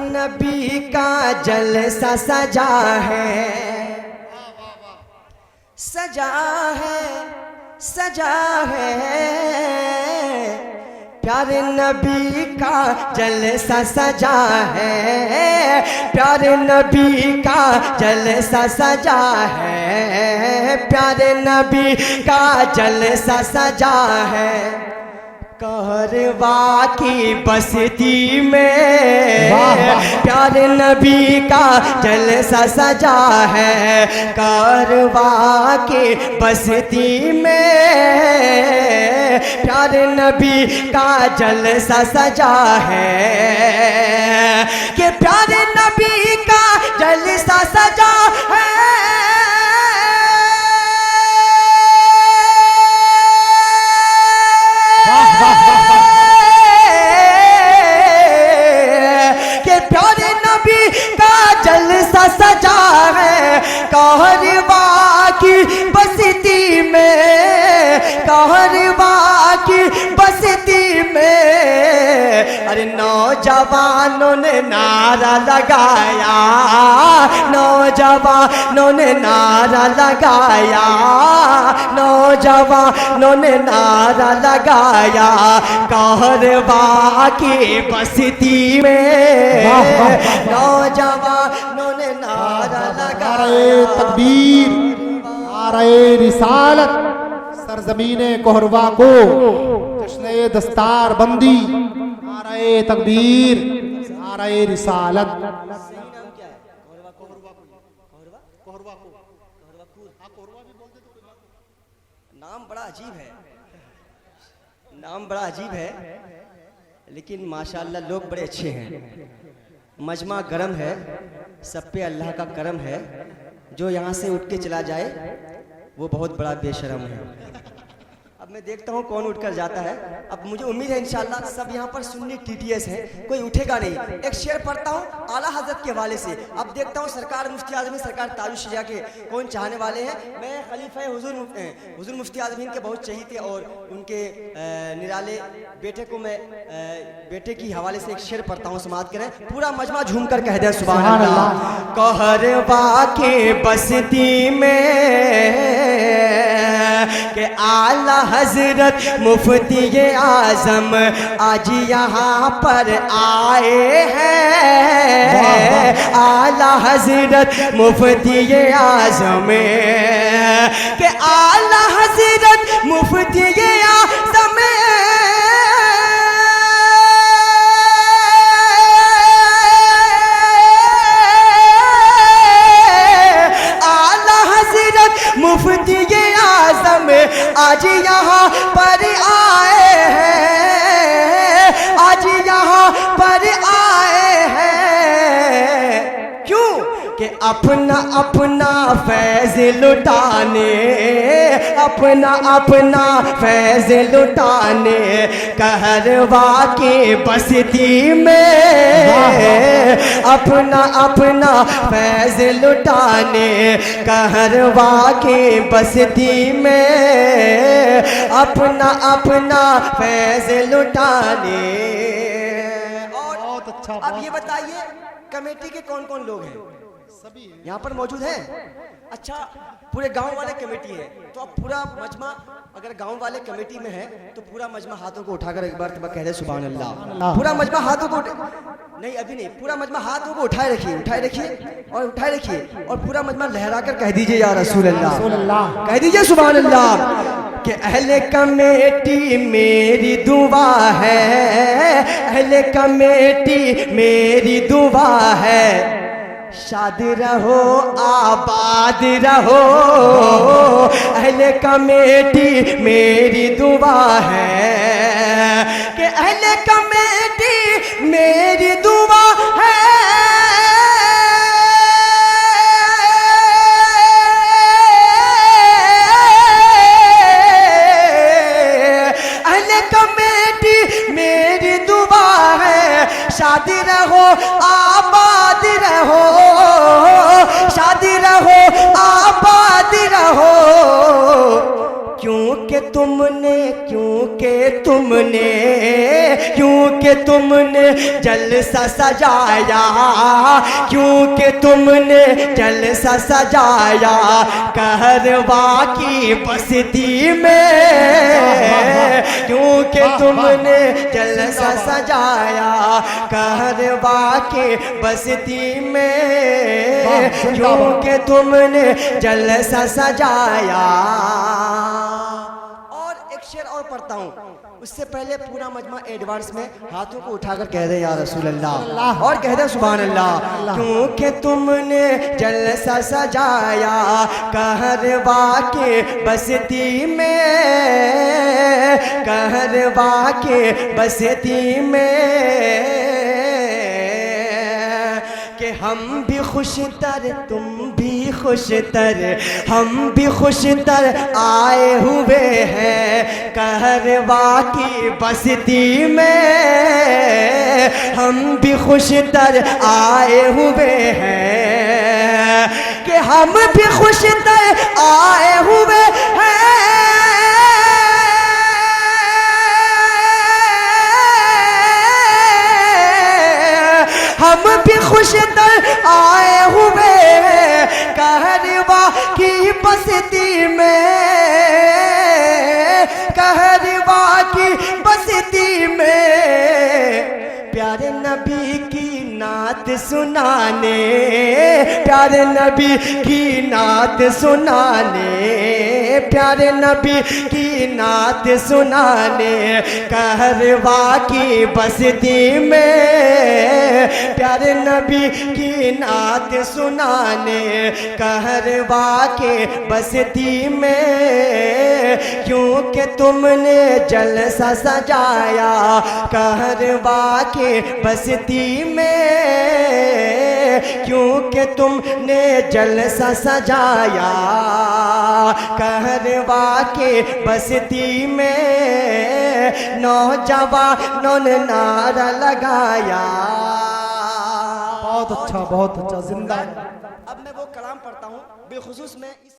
नबी का जलसा सजा है, सजा है, सजा है। प्यारे नबी का जलसा सजा है, प्यारे नबी का जलसा सजा है, प्यारे नबी का जलसा सजा है। कहरवा की बस्ती में प्यारे नबी का जलसा सजा है, कहरवा की बस्ती में प्यारे नबी का जलसा सजा है, कि प्यारे नबी का जलसा सजा है। के प्यारे नबी का जलसा सजा है, कहरवा की बस्ती में, कहरवा की बस्ती में। अरे नौजवानों ने नारा लगाया, नौजवानों ने नारा लगाया, नौजवानों ने नारा लगाया, कहरवा की बस्ती में नौजवानों ने नारा लगाया। तकबीर, नारे रिसालत, सरजमीने कहरवा को जश्न दस्तार बंदी, नारे तकबीर, नारे रिसालत। नाम बड़ा अजीब है, नाम बड़ा अजीब है, लेकिन माशाअल्लाह लोग बड़े अच्छे हैं। मजमा गरम है, सब पे अल्लाह का करम है। जो यहाँ से उठ के चला जाए वो बहुत बड़ा बेशरम है। अब मैं देखता हूँ कौन उठकर जाता है। अब मुझे उम्मीद है इंशाअल्लाह सब यहाँ पर सुन्नी टीटीएस हैं, कोई उठेगा नहीं। एक शेर पढ़ता हूँ आला हजरत के हवाले से। अब देखता हूँ सरकार मुफ्ती आज़मीन सरकार ताजुल शिया के कौन चाहने वाले हैं। मैं खलीफा हुजूर मुफ्ती आज़मीन के बहुत चहीते और उनके निराले बेटे को मैं बेटे की हवाले से एक शेर पढ़ता हूँ, समाअत करें। पूरा मजमा झूम कर कह दे सुभान अल्लाह। कहरवा के बस्ती में के आला हजरत मुफ्ती आजम आज यहाँ पर आए हैं, आला हजरत मुफ्ती आजम के आला हजरत मुफ्ती आजम मुफ्ती आज़म आज यहाँ पर आए हैं, आज यहाँ पर आए हैं। क्यों कि अपना अपना फैज़ लुटाने, अपना अपना फैज़ लुटाने कहरवा की बस्ती में, अपना अपना फैज़ लुटाने कहरवा की बस्ती में, अपना अपना फैज़ लुटाने। और बहुत अच्छा। अब ये बताइए कमेटी के कौन कौन लोग हैं? सभी यहाँ पर मौजूद हैं। अच्छा, पूरे गांव वाले कमेटी है, तो अब पूरा मजमा अगर गांव वाले कमेटी में है तो पूरा मजमा हाथों को उठाकर एक बार कह दे सुभान अल्लाह। पूरा मजमा हाथों को नहीं, अभी नहीं, पूरा मजमा हाथों को उठाए रखिए, उठाए रखिए और उठाए रखिए और पूरा मजमा लहरा कर कह दीजिए या रसूल अल्लाह, कह दीजिए सुभान अल्लाह। कि अहले कमेटी मेरी दुआ है, अहले कमेटी मेरी दुआ है, शाद रहो आबाद रहो, अहले कमेटी मेरी दुआ है, कि अहले कमेटी मेरी दुआ है। अहले कमेटी मेरी दुआ है, शादी रहो आबाद रहो, शादी रहो आबाद रहो। क्योंकि क्योंकि तुमने जलसा सजाया, क्योंकि तुमने जलसा सजाया कहरवा की बस्ती में, क्योंकि तुमने जलसा सजाया कहरवा के बस्ती में, क्योंकि तुमने जलसा सजाया। और एक शेर और पढ़ता हूँ, उससे पहले पूरा मजमा एडवांस में हाथों को उठाकर कह दे या रसूल अल्लाह, और कह दे सुभान अल्लाह। क्योंकि तुमने जलसा सजाया कहरवा के बस्ती में, कहरवा के बस्ती में, कि हम भी खुशतर तुम भी खुशतर, हम भी खुशतर आए हुए हैं कहरवा की बस्ती में, हम भी खुशतर आए हुए हैं, कि हम भी खुशतर आए हुए हैं, हम भी खुशतर आए हुए कहरवा की बस्ती में, कहरवा की बस्ती में, प्यारे नबी की नात सुनाने, प्यारे नबी की नात सुनाने, प्यारे नबी की नात सुनाने कहरवा की बस्ती में, प्यारे नबी की नात सुनाने कहरवा के बस्ती में, क्योंकि तुमने जलसा सजाया कहरवा के बस्ती में, क्योंकि तुमने जलसा सजाया कहरवा के बस्ती में, नौजवानों ने नारा लगाया। बहुत अच्छा जिंदा। अब मैं वो कलाम पढ़ता हूँ बेखुसूस में इस